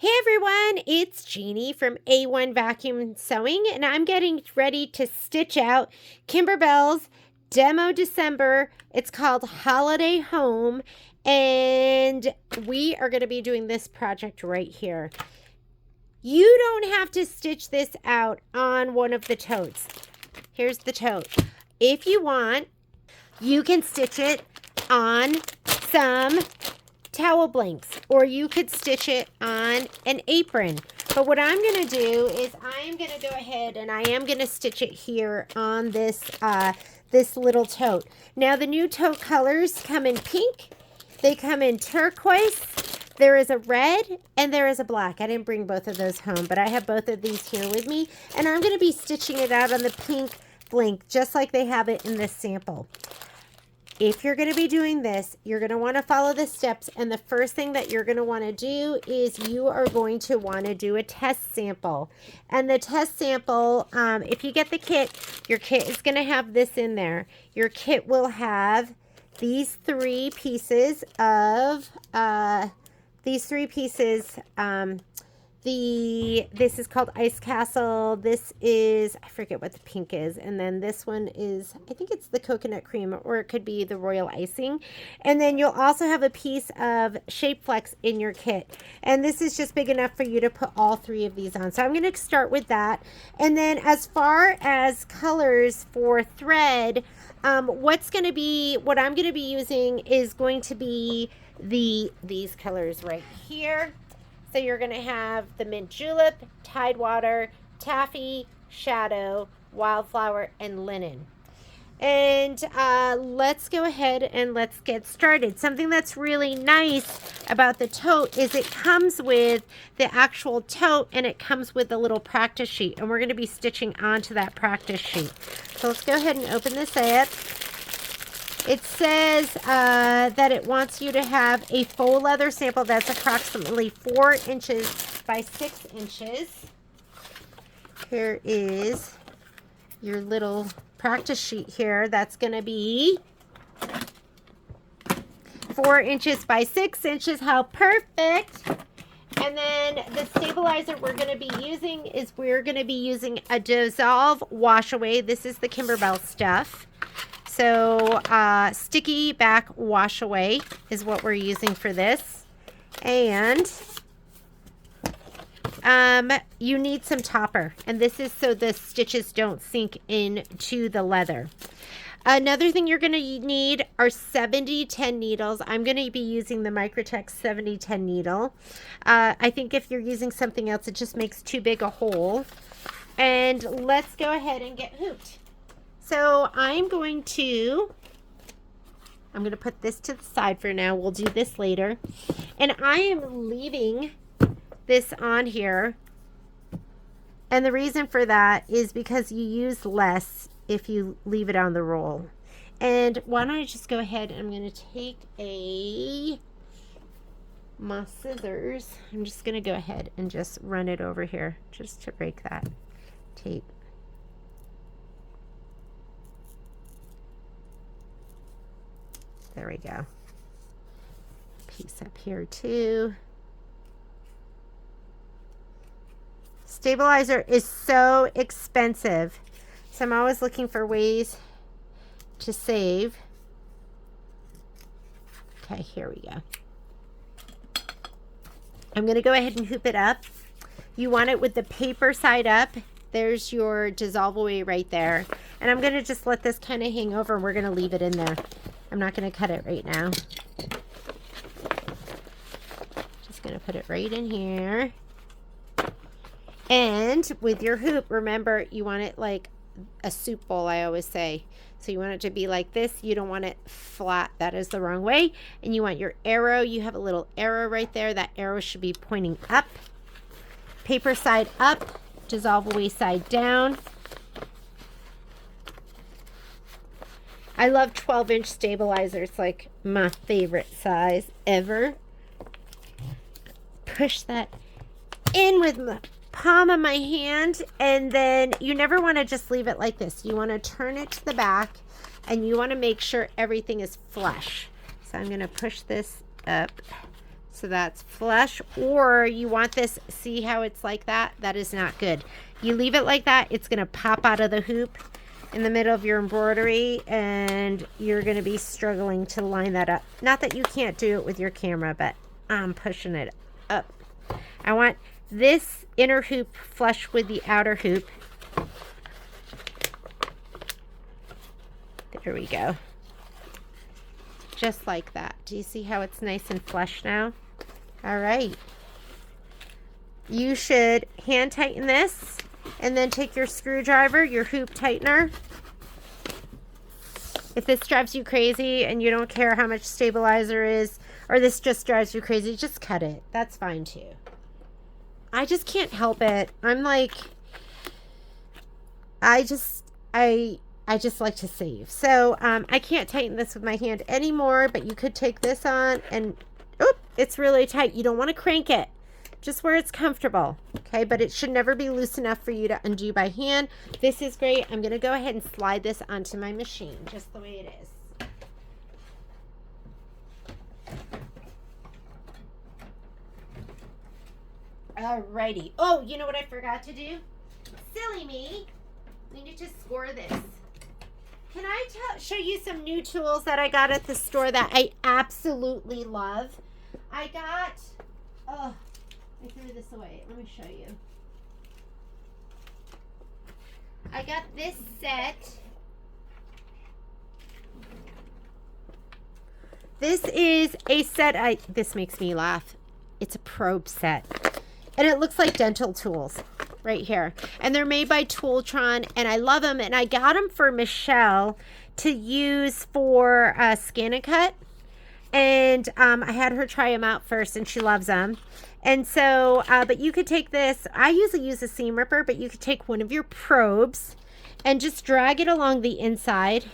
Hey everyone, it's Jeannie from A1 Vacuum Sewing, and I'm getting ready to stitch out Kimberbell's Demo December. It's called Holiday Home, and we are going to be doing this project right here. You don't have to stitch this out on one of the totes. Here's the tote. If you want, you can stitch it on some towel blanks, or you could stitch it on an apron. But what I'm going to do is I am going to go ahead and I am going to stitch it here on this this little tote. Now the new tote colors come in pink, they come in turquoise, there is a red, and there is a black. I didn't bring both of those home, but I have both of these here with me, and I'm going to be stitching it out on the pink blank just like they have it in this sample. If you're going to be doing this, you're going to want to follow the steps, and the first thing that you're going to want to do is you are going to want to do a test sample. And the test sample, if you get the kit, your kit is going to have this in there. Your kit will have these three pieces of, this is called Ice Castle. This is, I forget what the pink is. And then this one is, I think it's the coconut cream, or it could be the royal icing. And then you'll also have a piece of Shape Flex in your kit. And this is just big enough for you to put all three of these on. So I'm going to start with that. And then as far as colors for thread, what I'm going to be using is going to be these colors right here. So you're going to have the mint julep, tidewater, taffy, shadow, wildflower, and linen. And let's go ahead and let's get started. Something that's really nice about the tote is it comes with the actual tote, and it comes with a little practice sheet. And we're going to be stitching onto that practice sheet. So let's go ahead and open this up. It says that it wants you to have a faux leather sample that's approximately 4 inches by 6 inches. Here is your little practice sheet here. That's going to be 4 inches by 6 inches. How perfect! And then the stabilizer we're going to be using is we're going to be using a Dissolve Wash Away. This is the Kimberbell stuff. So sticky back wash away is what we're using for this. And you need some topper. And this is so the stitches don't sink into the leather. Another thing you're going to need are 70-10 needles. I'm going to be using the Microtex 70-10 needle. I think if you're using something else, it just makes too big a hole. And let's go ahead and get hooped. So I'm going to put this to the side for now. We'll do this later. And I am leaving this on here. And the reason for that is because you use less if you leave it on the roll. And why don't I just go ahead and I'm going to take my scissors. I'm just going to go ahead and just run it over here just to break that tape. There we go. Piece up here too. Stabilizer is so expensive, so I'm always looking for ways to save. Okay, here we go. I'm going to go ahead and hoop it up. You want it with the paper side up. There's your Dissolve Away right there. And I'm going to just let this kind of hang over, and we're going to leave it in there. I'm not going to cut it right now. Just going to put it right in here. And with your hoop, remember, you want it like a soup bowl, I always say. So you want it to be like this. You don't want it flat. That is the wrong way. And you want your arrow. You have a little arrow right there. That arrow should be pointing up. Paper side up. Dissolve Away side down. I love 12-inch stabilizer. It's like my favorite size ever. Push that in with the palm of my hand, and then you never want to just leave it like this. You want to turn it to the back, and you want to make sure everything is flush. So I'm going to push this up So that's flush, or you want this, see how it's like that? That is not good. You leave it like that, it's gonna pop out of the hoop in the middle of your embroidery, and you're gonna be struggling to line that up. Not that you can't do it with your camera, but I'm pushing it up. I want this inner hoop flush with the outer hoop. There we go. Just like that. Do you see how it's nice and flush now? All right. You should hand tighten this and then take your screwdriver, your hoop tightener. If this drives you crazy and you don't care how much stabilizer is, or this just drives you crazy, just cut it. That's fine too. I just can't help it. I'm like, I just like to save. So I can't tighten this with my hand anymore, but you could take this on and, oop, it's really tight. You don't want to crank it, just where it's comfortable. Okay, but it should never be loose enough for you to undo by hand. This is great. I'm going to go ahead and slide this onto my machine, just the way it is. Alrighty. Oh, you know what I forgot to do? Silly me. We need to score this. Can I show you some new tools that I got at the store that I absolutely love? I got, oh, I threw this away. Let me show you. I got this set. This is a set, this makes me laugh. It's a probe set. And it looks like dental tools right here. And they're made by Tooltron, and I love them. And I got them for Michelle to use for Scan and Cut. And I had her try them out first, and she loves them. And so, but you could take this. I usually use a seam ripper, but you could take one of your probes and just drag it along the inside.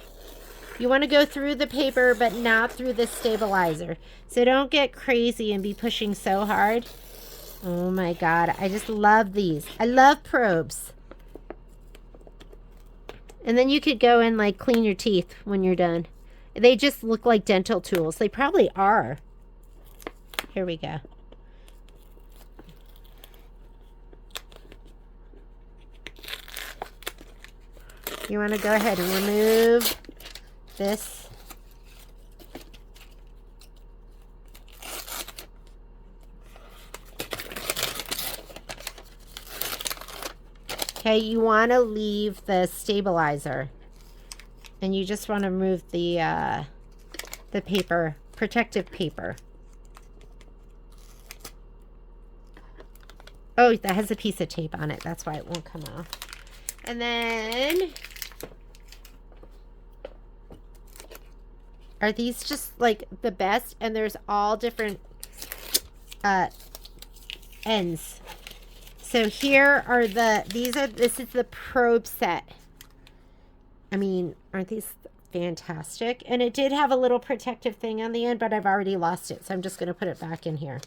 You want to go through the paper, but not through the stabilizer. So don't get crazy and be pushing so hard. Oh my God, I just love these. I love probes. And then you could go and like clean your teeth when you're done. They just look like dental tools. They probably are. Here we go. You want to go ahead and remove this. Okay, you want to leave the stabilizer, and you just want to remove the paper, protective paper. Oh, that has a piece of tape on it. That's why it won't come off. And then, are these just like the best? And there's all different ends. So here are this is the probe set. I mean, aren't these fantastic? And it did have a little protective thing on the end, but I've already lost it. So I'm just going to put it back in here.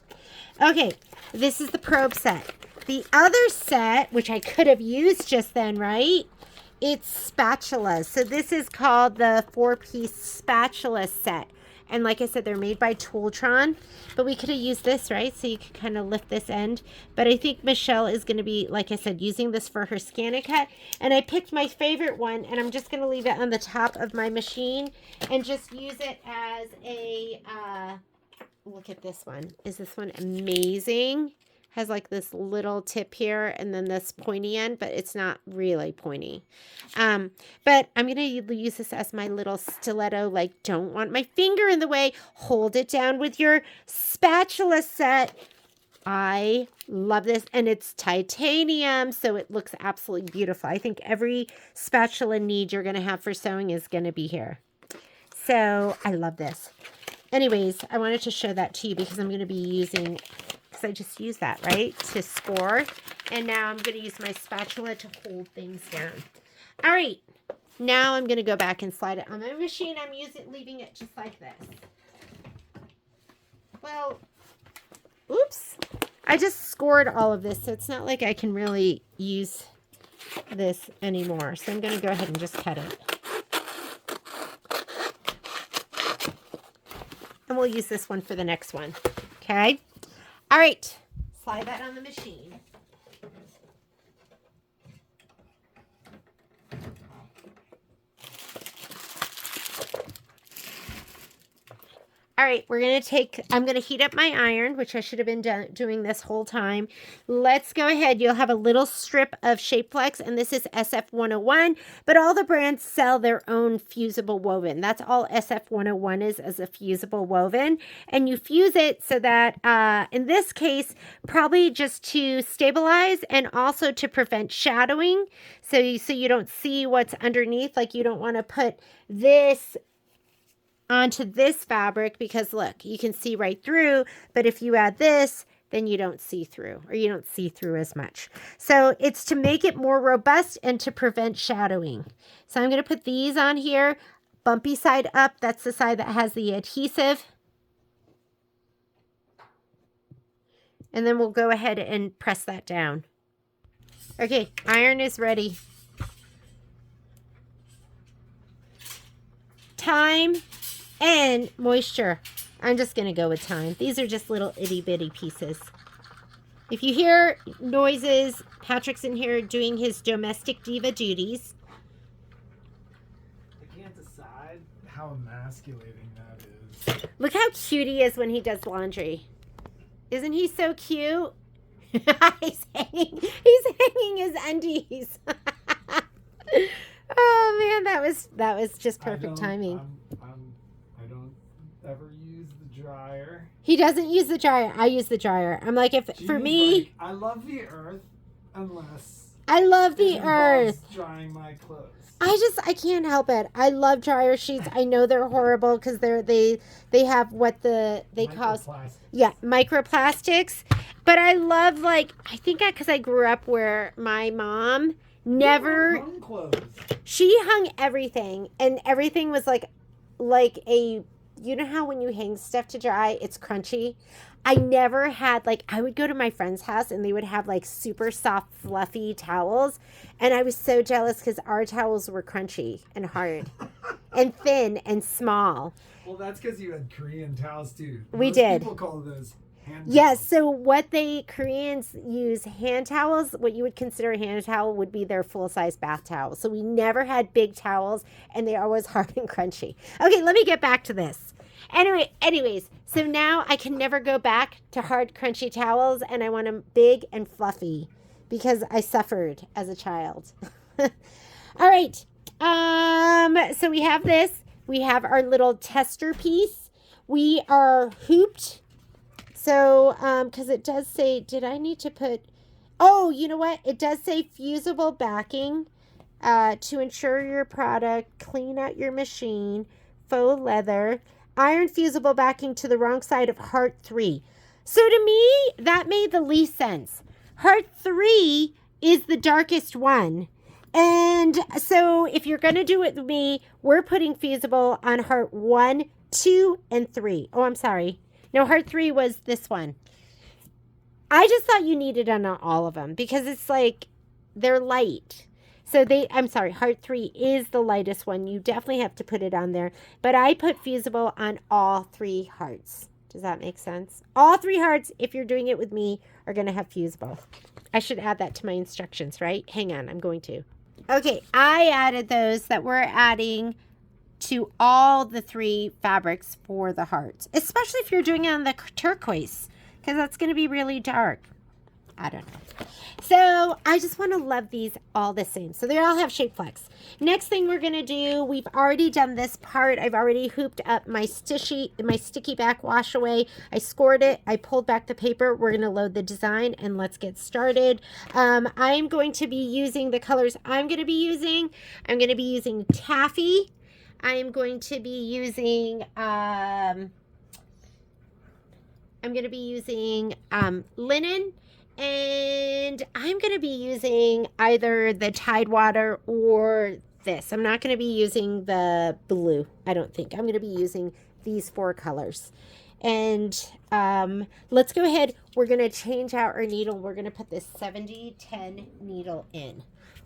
Okay, this is the probe set. The other set, which I could have used just then, right? It's spatulas. So this is called the 4-piece spatula set. And like I said, they're made by Tooltron, but we could have used this, right? So you could kind of lift this end. But I think Michelle is going to be, like I said, using this for her Scan and Cut. And I picked my favorite one, and I'm just going to leave it on the top of my machine and just use it as a, look at this one. Is this one amazing? Has like this little tip here and then this pointy end, but it's not really pointy. But I'm going to use this as my little stiletto, like don't want my finger in the way. Hold it down with your spatula set. I love this, and it's titanium, so it looks absolutely beautiful. I think every spatula need you're going to have for sewing is going to be here. So I love this. Anyways, I wanted to show that to you because I'm going to be using... I just used that, right, to score. And now I'm going to use my spatula to hold things down. All right. Now I'm going to go back and slide it on my machine. I'm leaving it just like this. Well, oops. I just scored all of this, so it's not like I can really use this anymore. So I'm going to go ahead and just cut it. And we'll use this one for the next one. Okay. All right. Slide that on the machine. All right, I'm going to heat up my iron, which I should have been doing this whole time. Let's go ahead. You'll have a little strip of Shape Flex, and this is SF101, but all the brands sell their own fusible woven. That's all SF101 is, as a fusible woven. And you fuse it so that, in this case, probably just to stabilize and also to prevent shadowing. So you don't see what's underneath. Like, you don't want to put this onto this fabric because look, you can see right through, but if you add this, then you don't see through, or you don't see through as much. So it's to make it more robust and to prevent shadowing. So I'm going to put these on here, bumpy side up. That's the side that has the adhesive. And then we'll go ahead and press that down. Okay, iron is ready. Time and moisture. I'm just going to go with time. These are just little itty bitty pieces. If you hear noises, Patrick's in here doing his domestic diva duties. I can't decide how emasculating that is. Look how cute he is when he does laundry. Isn't he so cute? He's hanging his undies. Oh man, that was just perfect timing. I don't ever use the dryer. He doesn't use the dryer. I use the dryer. I'm like, for me, like, I love the earth unless I love the it earth. involves drying my clothes. I can't help it. I love dryer sheets. I know they're horrible because they have what they call microplastics. But I love, like, I think because I grew up where my mom never hung clothes. She hung everything, and everything was like a, you know how when you hang stuff to dry, it's crunchy. I never had, like, I would go to my friend's house and they would have like super soft, fluffy towels. And I was so jealous because our towels were crunchy and hard and thin and small. Well, that's because you had Korean towels too. We did. People call those hand towels. Yes, so what Koreans use hand towels, what you would consider a hand towel would be their full-size bath towel. So we never had big towels, and they're always hard and crunchy. Okay, let me get back to this. Anyways, so now I can never go back to hard, crunchy towels, and I want them big and fluffy because I suffered as a child. All right, so we have this. We have our little tester piece. We are hooped. So, because it does say, did I need to put, oh, you know what? It does say fusible backing to ensure your product, clean out your machine, faux leather, iron fusible backing to the wrong side of heart 3. So to me, that made the least sense. Heart 3 is the darkest one. And so if you're going to do it with me, we're putting fusible on heart 1, 2, and 3. Oh, I'm sorry. No, heart 3 was this one. I just thought you needed on all of them because it's like they're light. So I'm sorry, heart 3 is the lightest one. You definitely have to put it on there. But I put fusible on all 3 hearts. Does that make sense? All 3 hearts, if you're doing it with me, are going to have fusible. I should add that to my instructions, right? Hang on, I'm going to. Okay, I added those that we're adding to all the 3 fabrics for the hearts, especially if you're doing it on the turquoise, because that's going to be really dark. I don't know. So I just want to love these all the same. So they all have Shape Flex. Next thing we're going to do, we've already done this part. I've already hooped up my sticky back wash away. I scored it. I pulled back the paper. We're going to load the design and let's get started. I'm going to be using the colors I'm going to be using. I'm going to be using taffy. I am going to be using linen, and I'm going to be using either the Tidewater or this. I'm not going to be using the blue, I don't think. I'm going to be using these 4 colors. And let's go ahead. We're going to change out our needle. We're going to put this 70-10 needle in.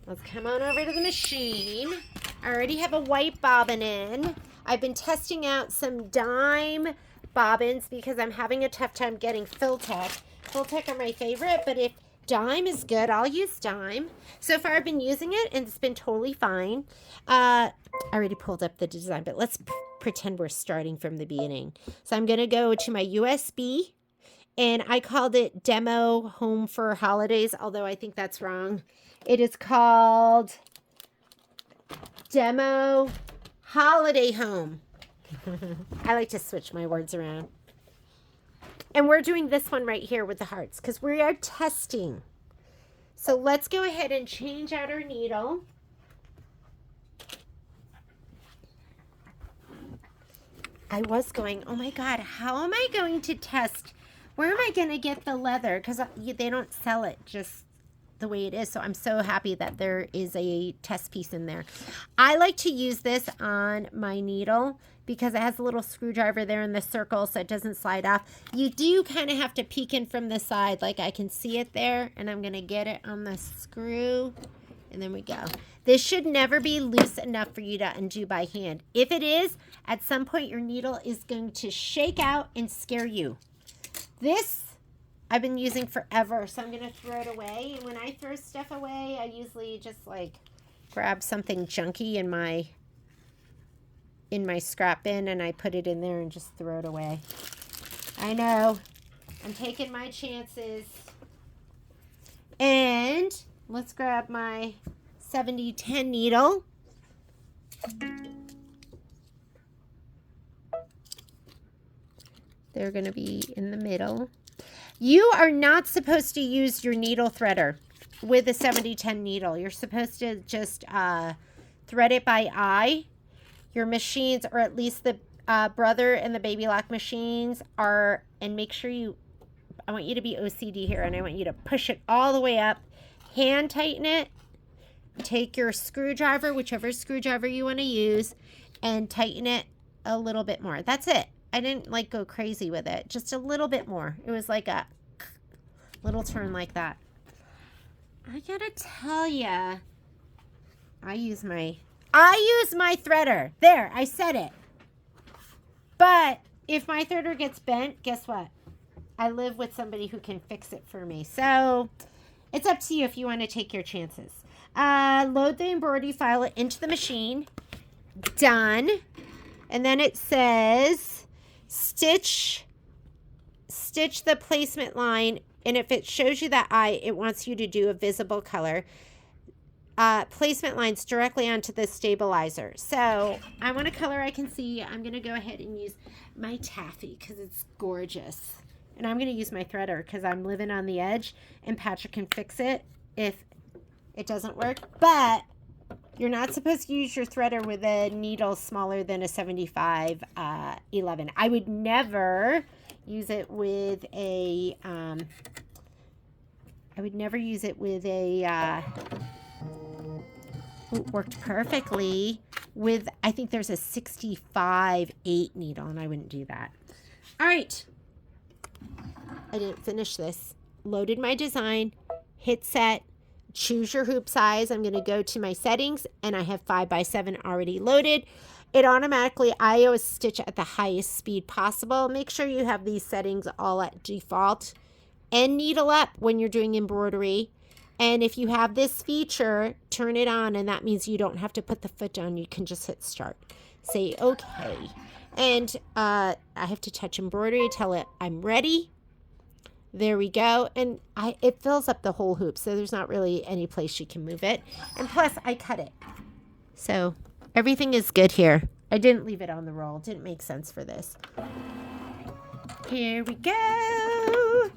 Let's come on over to the machine. I already have a white bobbin in. I've been testing out some dime bobbins because I'm having a tough time getting Filtech. Filtech are my favorite, but if dime is good, I'll use dime. So far I've been using it and it's been totally fine. I already pulled up the design, but let's pretend we're starting from the beginning. So I'm going to go to my USB, and I called it Demo Home for Holidays, although I think that's wrong. It is called Demo Holiday Home. I like to switch my words around. And we're doing this one right here with the hearts because we are testing. So let's go ahead and change out our needle. I was going, oh my God, how am I going to test? Where am I going to get the leather? Because they don't sell it just the way it is. So I'm so happy that there is a test piece in there. I like to use this on my needle because it has a little screwdriver there in the circle so it doesn't slide off. You do kind of have to peek in from the side, like I can see it there, and I'm going to get it on the screw, and then we go. This should never be loose enough for you to undo by hand. If it is, at some point your needle is going to shake out and scare you. This I've been using forever, so I'm going to throw it away. And when I throw stuff away, I usually just like grab something junky in my scrap bin and I put it in there and just throw it away. I know. I'm taking my chances. And let's grab my 7010 needle. They're going to be in the middle. You are not supposed to use your needle threader with a 7010 needle. You're supposed to just thread it by eye. Your machines, or at least the Brother and the Baby Lock machines are, and make sure I want you to be OCD here, and I want you to push it all the way up. Hand tighten it. Take your screwdriver, whichever screwdriver you want to use, and tighten it a little bit more. That's it. I didn't like go crazy with it. Just a little bit more. It was like a little turn like that. I gotta tell ya, I use my threader. There, I said it. But if my threader gets bent, guess what? I live with somebody who can fix it for me. So it's up to you if you want to take your chances. Load the embroidery file into the machine. Done. And then it says stitch the placement line, and if it shows you that eye, it wants you to do a visible color. Placement lines directly onto the stabilizer. So I want a color I can see. I'm going to go ahead and use my taffy because it's gorgeous. And I'm going to use my threader because I'm living on the edge, and Patrick can fix it if it doesn't work. But you're not supposed to use your threader with a needle smaller than a 75/11. I would never use it with a, it worked perfectly with, I think there's a 65/8 needle, and I wouldn't do that. All right. I didn't finish this. Loaded my design, hit set. Choose your hoop size. I'm going to go to my settings, and I have 5x7 already loaded. It automatically, I always stitch at the highest speed possible. Make sure you have these settings all at default. And needle up when you're doing embroidery. And if you have this feature, turn it on, and that means you don't have to put the foot down. You can just hit start. Say okay. And I have to touch embroidery, tell it I'm ready. There we go. And it fills up the whole hoop, so there's not really any place you can move it. And plus, I cut it. So everything is good here. I didn't leave it on the roll. Didn't make sense for this. Here we go.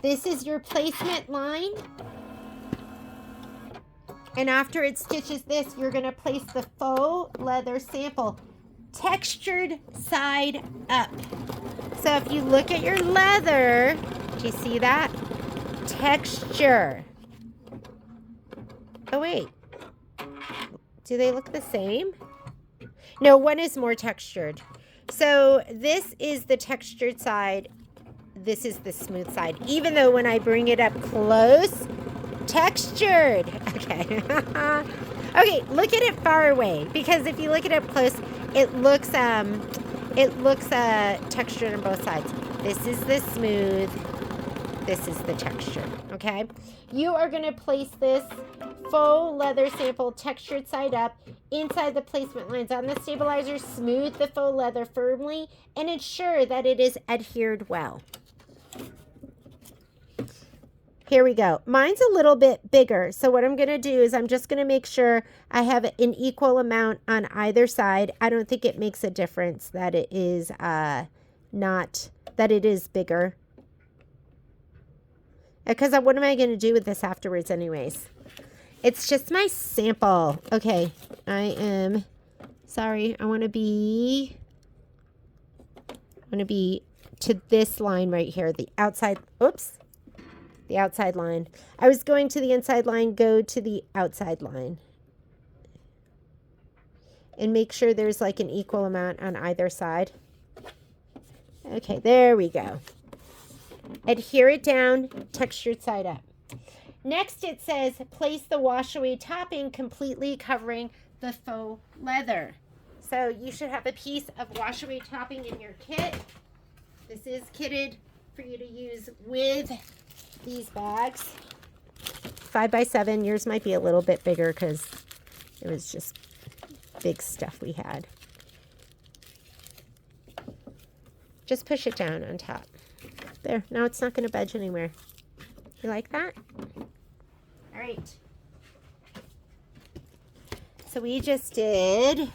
This is your placement line. And after it stitches this, you're going to place the faux leather sample textured side up. So if you look at your leather, do you see that? Texture. Oh, wait. Do they look the same? No, one is more textured. So this is the textured side. this is the smooth side. Even though when I bring it up close, textured. Okay. Okay, look at it far away, because if you look at it up close, it looks textured on both sides. This is the smooth. This is the texture. Okay. You are going to place this faux leather sample textured side up inside the placement lines on the stabilizer. Smooth the faux leather firmly and ensure that it is adhered well. Here we go. Mine's a little bit bigger. So what I'm going to do is I'm just going to make sure I have an equal amount on either side. I don't think it makes a difference that it is it is bigger. Because what am I going to do with this afterwards anyways? It's just my sample. Okay. I am sorry. I want to be to this line right here. The outside. Oops. The outside line. I was going to the inside line, go to the outside line. And make sure there's like an equal amount on either side. Okay, there we go. Adhere it down, textured side up. Next it says, place the wash away topping completely covering the faux leather. So you should have a piece of wash away topping in your kit. This is kitted for you to use with these bags. 5x7. Yours might be a little bit bigger because it was just big stuff we had. Just push it down on top. There. Now it's not going to budge anywhere. You like that? All right. So we just did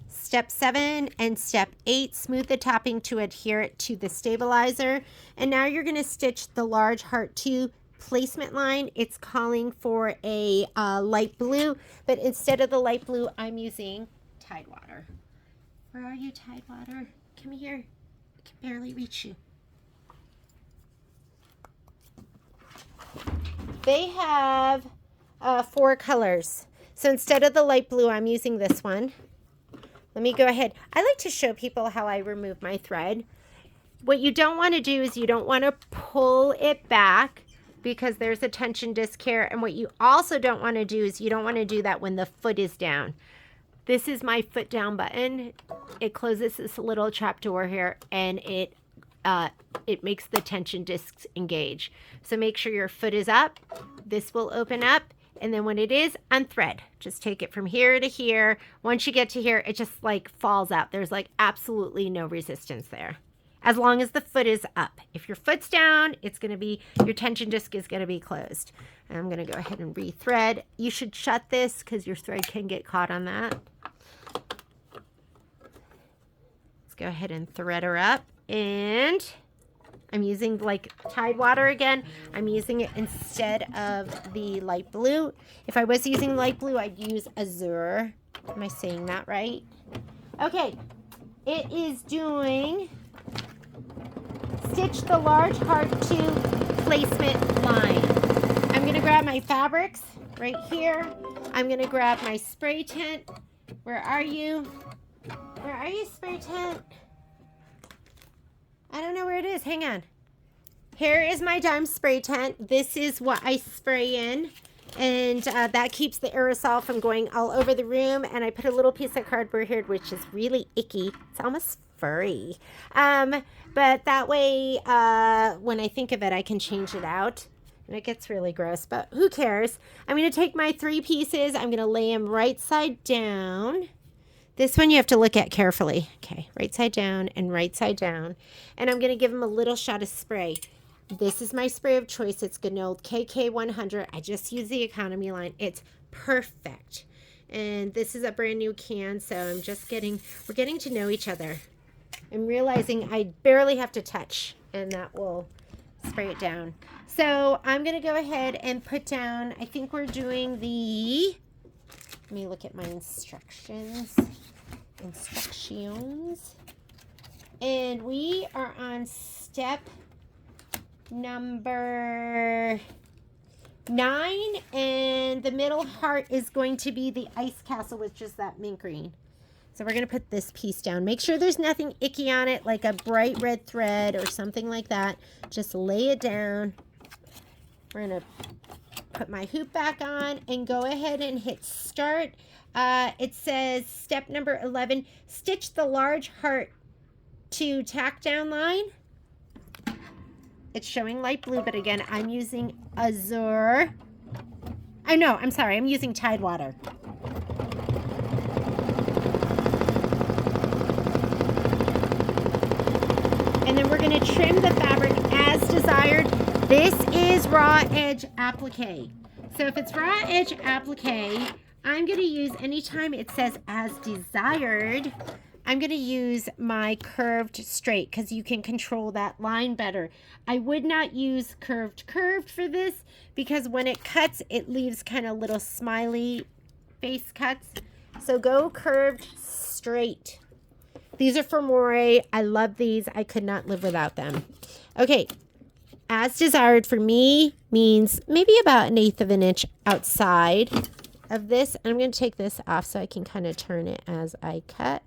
step 7 and step 8. Smooth the topping to adhere it to the stabilizer. And now you're going to stitch the large heart 2 placement line. It's calling for a light blue, but instead of the light blue, I'm using Tidewater. Where are you, Tidewater? Come here. I can barely reach you. They have 4 colors. So instead of the light blue, I'm using this one. Let me go ahead. I like to show people how I remove my thread. What you don't want to do is you don't want to pull it back because there's a tension disc here. And what you also don't want to do is you don't want to do that when the foot is down. This is my foot down button. It closes this little trap door here and it makes the tension discs engage. So make sure your foot is up. This will open up. And then when it is, unthread. Just take it from here to here. Once you get to here, it just like falls out. There's like absolutely no resistance there. As long as the foot is up. If your foot's down, it's going to be, your tension disc is going to be closed. And I'm going to go ahead and rethread. You should shut this because your thread can get caught on that. Let's go ahead and thread her up. And I'm using like Tidewater again. I'm using it instead of the light blue. If I was using light blue, I'd use Azure. Am I saying that right? Okay. It is doing stitch the large heart 2 placement line. I'm going to grab my fabrics right here. I'm going to grab my spray tent. Where are you? Where are you, spray tent? I don't know where it is. Hang on. Here is my dime spray tent. This is what I spray in. And that keeps the aerosol from going all over the room. And I put a little piece of cardboard here, which is really icky. It's almost furry. But that way, when I think of it, I can change it out. And it gets really gross, but who cares? I'm going to take my 3 pieces. I'm going to lay them right side down. This one you have to look at carefully. Okay, right side down and right side down. And I'm going to give them a little shot of spray. This is my spray of choice. It's Ganode KK100. I just use the economy line. It's perfect. And this is a brand new can, so we're getting to know each other. I'm realizing I barely have to touch, and that will spray it down. So I'm going to go ahead and put down, I think we're doing the, let me look at my instructions. And we are on step number 9, and the middle heart is going to be the ice castle, which is that mint green. So we're going to put this piece down. Make sure there's nothing icky on it, like a bright red thread or something like that. Just lay it down. We're going to put my hoop back on and go ahead and hit start. It says step number 11, stitch the large heart to tack down line. It's showing light blue, but again, I'm using Azure. Oh no, I'm sorry, I'm using Tidewater. And then we're going to trim the fabric as desired. This is raw edge applique. So if it's raw edge applique, I'm going to use, anytime it says as desired, I'm going to use my curved straight because you can control that line better. I would not use curved for this because when it cuts, it leaves kind of little smiley face cuts. So go curved straight. These are from Moray. I love these. I could not live without them. Okay. As desired for me means maybe about 1/8 of an inch outside of this. And I'm going to take this off so I can kind of turn it as I cut.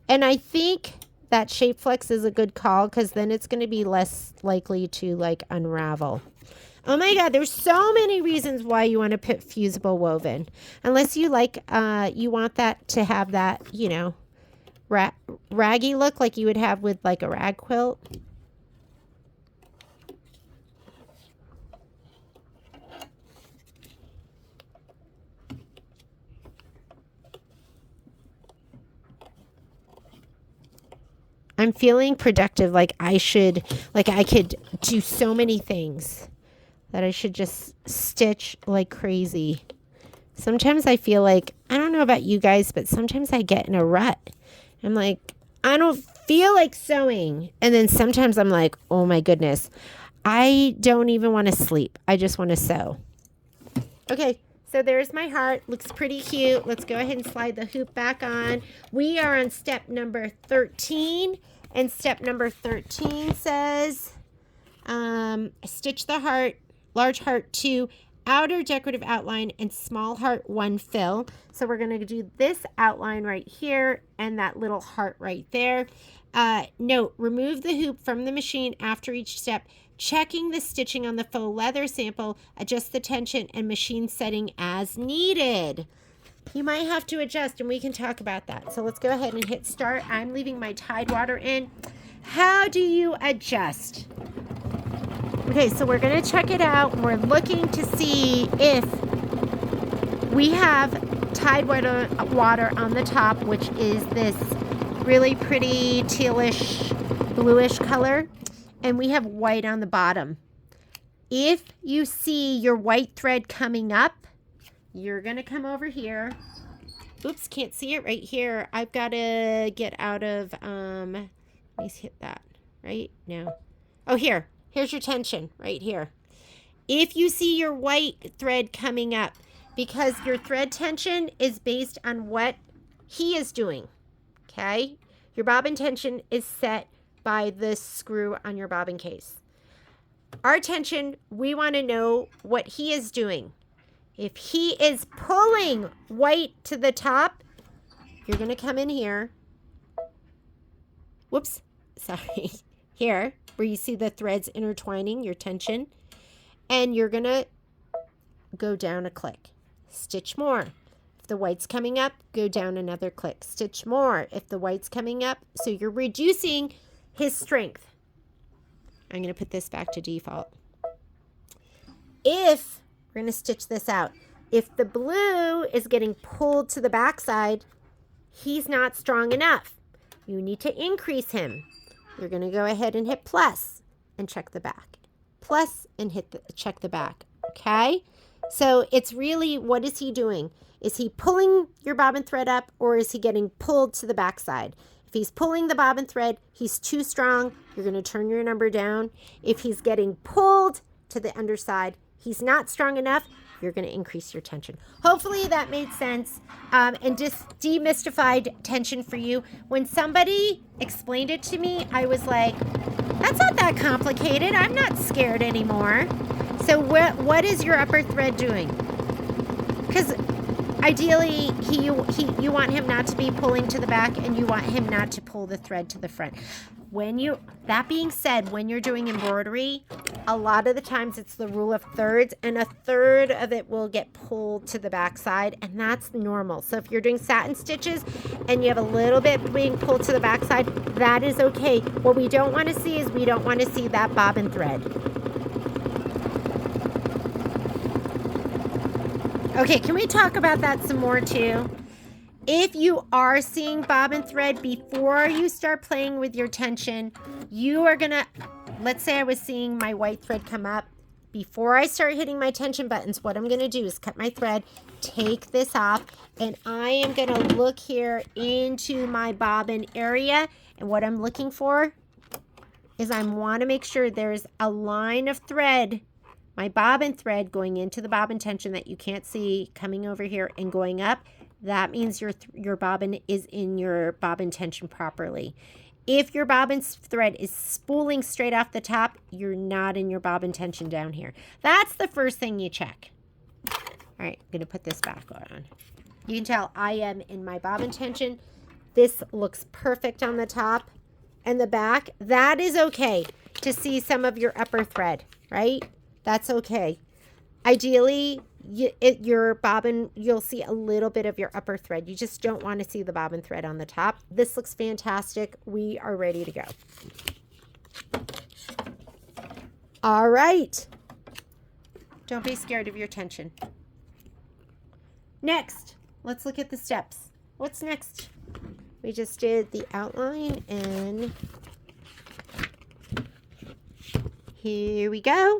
And I think that shape flex is a good call because then it's going to be less likely to like unravel. Oh my God, there's so many reasons why you want to put fusible woven. Unless you like, you want that to have that, you know, raggy look like you would have with like a rag quilt. I'm feeling productive, like I could do so many things that I should just stitch like crazy. Sometimes I feel like, I don't know about you guys, but sometimes I get in a rut. I'm like, I don't feel like sewing. And then sometimes I'm like, oh my goodness, I don't even want to sleep. I just want to sew. Okay, so there's my heart. Looks pretty cute. Let's go ahead and slide the hoop back on. We are on step number 13. And step number 13 says, stitch the heart, large heart 2, outer decorative outline, and small heart 1 fill. So we're going to do this outline right here and that little heart right there. Note, remove the hoop from the machine after each step, checking the stitching on the faux leather sample, adjust the tension and machine setting as needed. You might have to adjust and we can talk about that. So let's go ahead and hit start. I'm leaving my Tidewater in. How do you adjust? Okay, so we're going to check it out. We're looking to see if we have Tidewater on the top, which is this really pretty tealish, bluish color. And we have white on the bottom. If you see your white thread coming up, you're going to come over here. Oops, can't see it right here. I've got to get out of, let me hit that, right? No. Oh, here. Here's your tension right here. If you see your white thread coming up, because your thread tension is based on what he is doing, okay? Your bobbin tension is set by the screw on your bobbin case. Our tension, we want to know what he is doing. If he is pulling white to the top, you're going to come in here. Whoops, sorry. Here, where you see the threads intertwining, your tension. And you're going to go down a click. Stitch more. If the white's coming up, go down another click. Stitch more. If the white's coming up, so you're reducing his strength. I'm going to put this back to default. We're going to stitch this out. If the blue is getting pulled to the backside, he's not strong enough. You need to increase him. You're going to go ahead and hit plus and check the back. Plus and check the back. Okay? So it's really, what is he doing? Is he pulling your bobbin thread up or is he getting pulled to the backside? If he's pulling the bobbin thread, he's too strong. You're going to turn your number down. If he's getting pulled to the underside, he's not strong enough, you're going to increase your tension. Hopefully that made sense and just demystified tension for you. When somebody explained it to me, I was like, that's not that complicated. I'm not scared anymore. So what is your upper thread doing? Because ideally, you want him not to be pulling to the back, and you want him not to pull the thread to the front. That being said, when you're doing embroidery, a lot of the times it's the rule of thirds, and a third of it will get pulled to the back side, and that's normal. So if you're doing satin stitches and you have a little bit being pulled to the back side, that is okay. What we don't want to see is we don't want to see that bobbin thread. Okay, can we talk about that some more too? If you are seeing bobbin thread before you start playing with your tension, you are gonna, let's say I was seeing my white thread come up. Before I start hitting my tension buttons, what I'm gonna do is cut my thread, take this off, and I am gonna look here into my bobbin area. And what I'm looking for is I wanna make sure there's a line of thread, my bobbin thread going into the bobbin tension that you can't see, coming over here and going up. That means your bobbin is in your bobbin tension properly. If your bobbin thread is spooling straight off the top, you're not in your bobbin tension down here. That's the first thing you check. All right, I'm gonna put this back on. You can tell I am in my bobbin tension. This looks perfect on the top and the back. That is okay to see some of your upper thread, right? That's okay. Ideally, your bobbin, you'll see a little bit of your upper thread. You just don't want to see the bobbin thread on the top. This looks fantastic. We are ready to go. All right. Don't be scared of your tension. Next, let's look at the steps. What's next? We just did the outline, and here we go.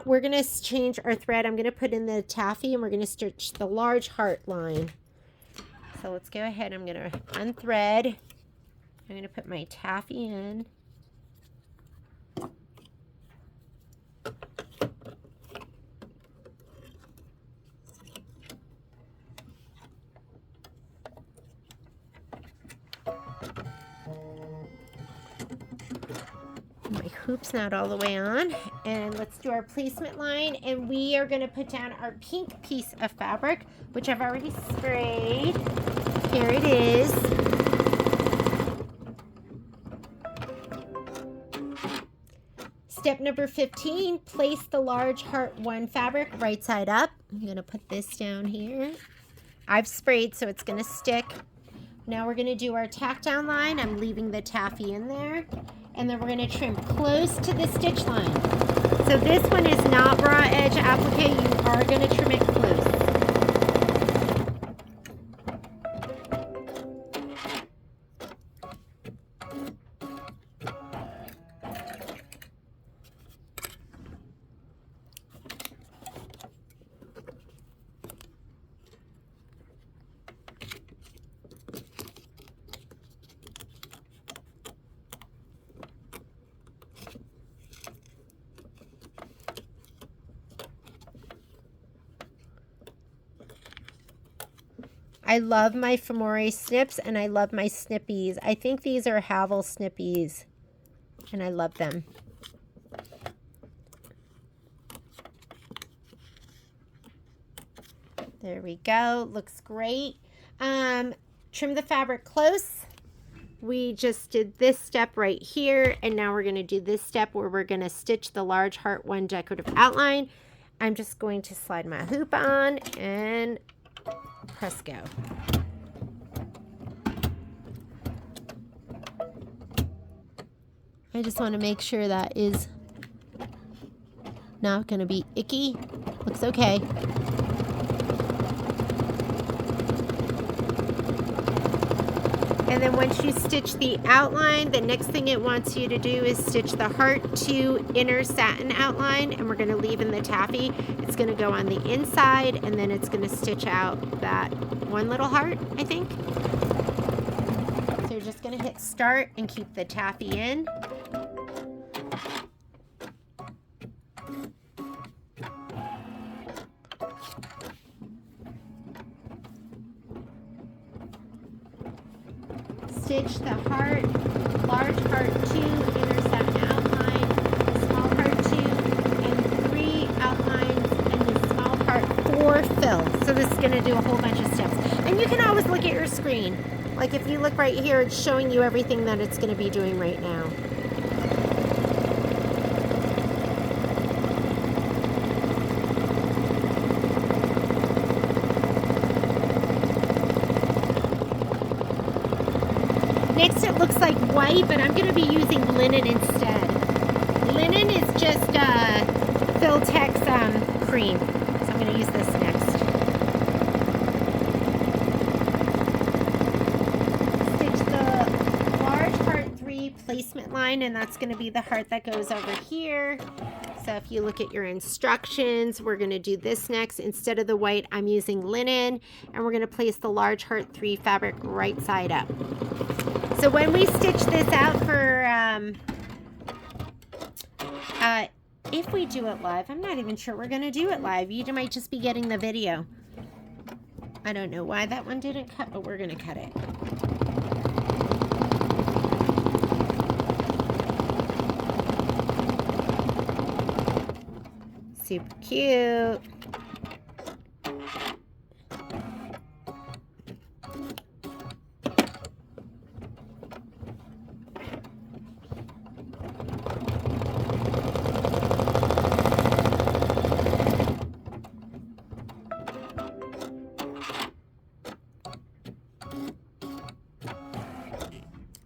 We're going to change our thread. I'm going to put in the taffy, and we're going to stitch the large heart line. So let's go ahead. I'm going to unthread. I'm going to put my taffy in. My hoop's not all the way on, and let's do our placement line, and we are going to put down our pink piece of fabric, which I've already sprayed. Here it is. Step number 15, place the large heart 1 fabric right side up. I'm going to put this down here. I've sprayed, so it's going to stick. Now we're going to do our tack down line. I'm leaving the taffy in there. And then we're going to trim close to the stitch line. So this one is not raw edge applique. You are going to trim it close. I love my Femore snips, and I love my snippies. I think these are Havel snippies, and I love them. There we go. Looks great. Trim the fabric close. We just did this step right here, and now we're going to do this step where we're going to stitch the large heart 1 decorative outline. I'm just going to slide my hoop on and press go. I just want to make sure that is not going to be icky. Looks okay. And then once you stitch the outline, the next thing it wants you to do is stitch the heart 2 inner satin outline, and we're going to leave in the taffy. It's going to go on the inside, and then it's going to stitch out that 1 little heart, I think. So you're just going to hit start and keep the taffy in. Stitch the heart, large heart 2 inner satin outline, small heart 2, and 3 outlines, and the small heart 4 fill. So the just going to do a whole bunch of steps. And you can always look at your screen. Like if you look right here, it's showing you everything that it's going to be doing right now. Next, it looks like white, but I'm going to be using linen instead. Linen is just Filtex cream, so I'm going to use this next. Stitch the large heart 3 placement line, and that's going to be the heart that goes over here. So if you look at your instructions, we're going to do this next. Instead of the white, I'm using linen, and we're going to place the large heart 3 fabric right side up. So when we stitch this out for, if we do it live, I'm not even sure we're going to do it live. You might just be getting the video. I don't know why that one didn't cut, but we're going to cut it. Super cute.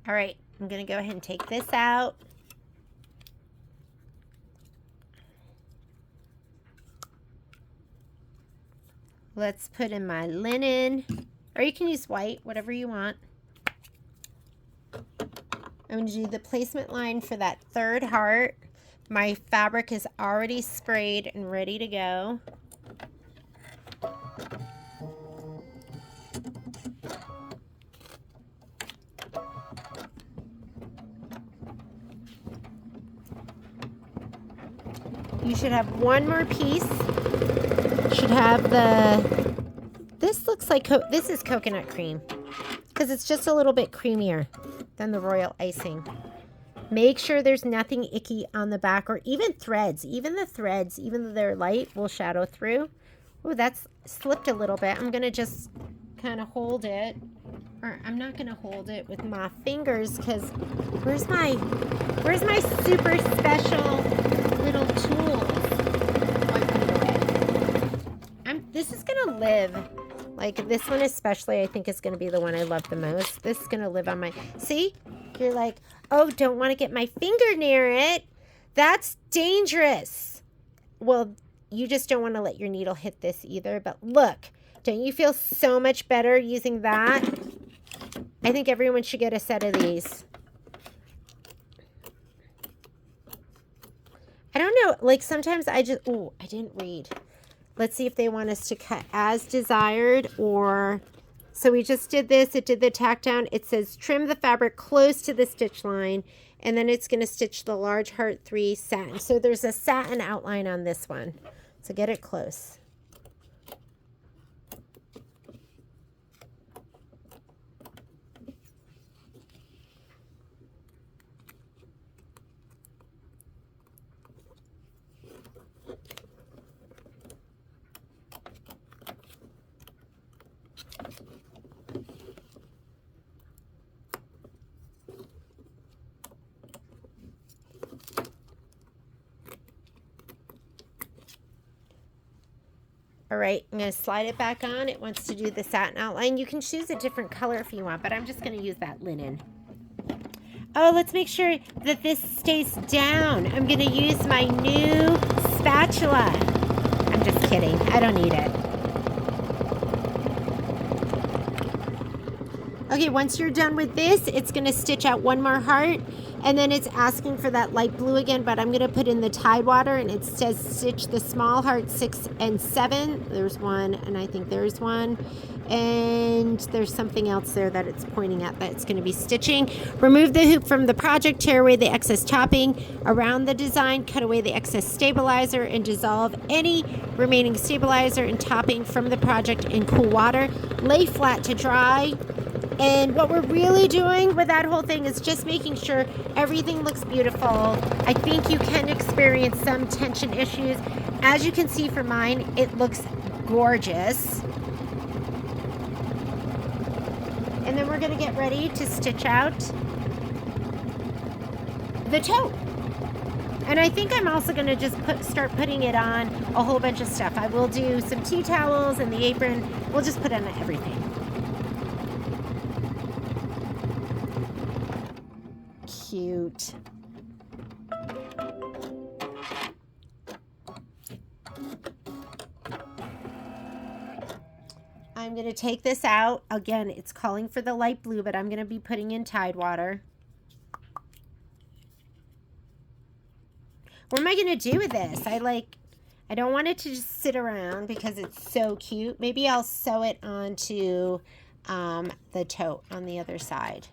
All right, I'm going to go ahead and take this out. Let's put in my linen, or you can use white, whatever you want. I'm going to do the placement line for that third heart. My fabric is already sprayed and ready to go. You should have one more piece. Should have this looks like, this is coconut cream because it's just a little bit creamier than the royal icing. Make sure there's nothing icky on the back or even threads. Even the threads, even though they're light, will shadow through. Oh, that's slipped a little bit. I'm going to just kind of hold it. Or I'm not going to hold it with my fingers because where's my super special little tools? Oh, I put it away. This is going to live. Like this one especially, I think is going to be the one I love the most. This is going to live on my... See? You're like, oh, don't want to get my finger near it. That's dangerous. Well, you just don't want to let your needle hit this either. But look, don't you feel so much better using that? I think everyone should get a set of these. I don't know. Like sometimes I just... Oh, I didn't read. Let's see if they want us to cut as desired or... So we just did this. It did the tack down. It says trim the fabric close to the stitch line. And then it's going to stitch the large heart 3 satin. So there's a satin outline on this one. So get it close. All right, I'm going to slide it back on. It wants to do the satin outline. You can choose a different color if you want, but I'm just going to use that linen. Oh, let's make sure that this stays down. I'm going to use my new spatula. I'm just kidding. I don't need it. Okay, once you're done with this, it's going to stitch out one more heart. And then it's asking for that light blue again, but I'm going to put in the Tide water, and it says stitch the small heart 6 and 7. There's one, and I think there's one. And there's something else there that it's pointing at that it's going to be stitching. Remove the hoop from the project, tear away the excess topping around the design, cut away the excess stabilizer, and dissolve any remaining stabilizer and topping from the project in cool water. Lay flat to dry. And what we're really doing with that whole thing is just making sure everything looks beautiful. I think you can experience some tension issues. As you can see from mine, it looks gorgeous. And then we're going to get ready to stitch out the tote. And I think I'm also going to just start putting it on a whole bunch of stuff. I will do some tea towels and the apron. We'll just put on everything. Cute. I'm going to take this out. Again, it's calling for the light blue, but I'm going to be putting in Tide water. What am I going to do with this? I don't want it to just sit around because it's so cute. Maybe I'll sew it onto the tote on the other side.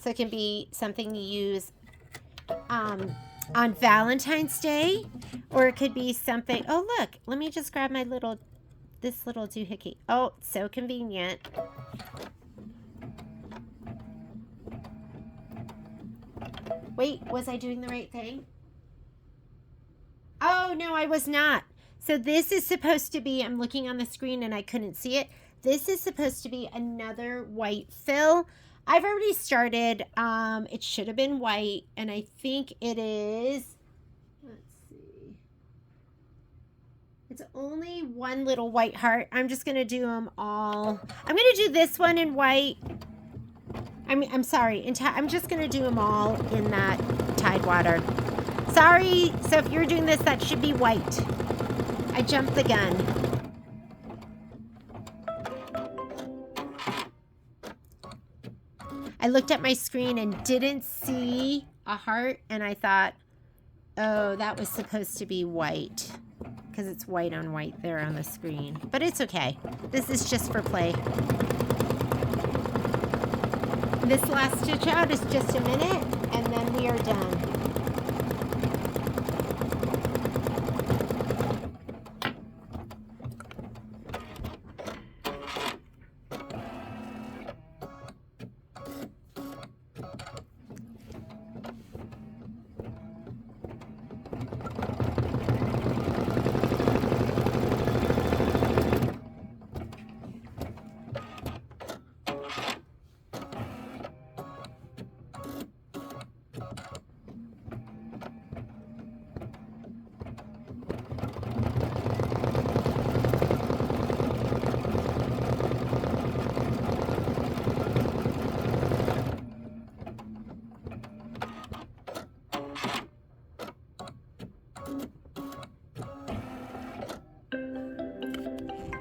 So it can be something you use on Valentine's Day, or it could be something. Oh, look, let me just grab my this little doohickey. Oh, so convenient. Wait, was I doing the right thing? Oh, no, I was not. So this is supposed to be, I'm looking on the screen and I couldn't see it. This is supposed to be another white fill. I've already started. It should have been white, and I think it is. Let's see. It's only one little white heart. I'm just going to do them all. I'm going to do this one in white. I'm sorry. I'm just going to do them all in that Tide water. Sorry. So if you're doing this, that should be white. I jumped the gun. I looked at my screen and didn't see a heart, and I thought, oh, that was supposed to be white because it's white on white there on the screen. But it's okay. This is just for play. This last stitch out is just a minute, and then we are done.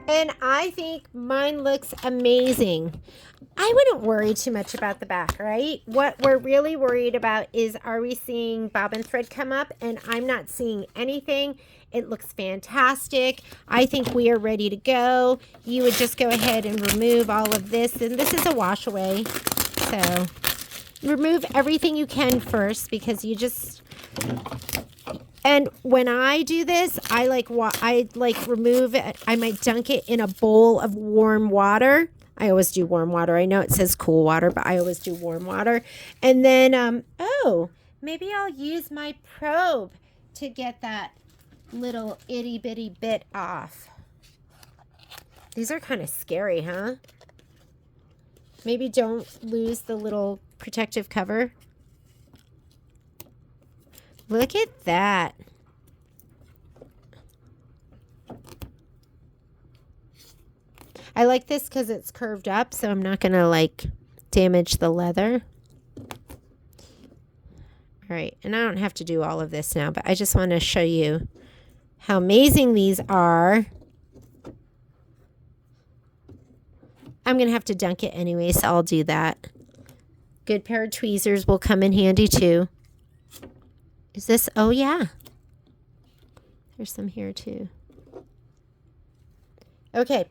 And I think mine looks amazing. I wouldn't worry too much about the back, right? What we're really worried about is, are we seeing bobbin thread come up? And I'm not seeing anything. It looks fantastic. I think we are ready to go. You would just go ahead and remove all of this. And this is a wash away. So remove everything you can first, because you just... And when I do this, I like remove it. I might dunk it in a bowl of warm water. I always do warm water. I know it says cool water, but I always do warm water. And then, oh, maybe I'll use my probe to get that little itty bitty bit off. These are kind of scary, huh? Maybe don't lose the little protective cover. Look at that. I like this because it's curved up, so I'm not going to like damage the leather. All right, and I don't have to do all of this now, but I just want to show you how amazing these are. I'm going to have to dunk it anyway, so I'll do that. Good pair of tweezers will come in handy too. Is this, oh yeah. There's some here too. Okay.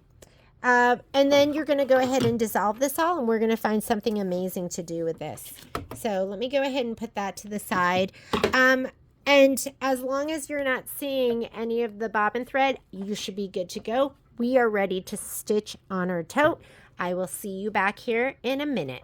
And then you're going to go ahead and dissolve this all, and we're going to find something amazing to do with this. So let me go ahead and put that to the side. And as long as you're not seeing any of the bobbin thread, you should be good to go. We are ready to stitch on our tote. I will see you back here in a minute.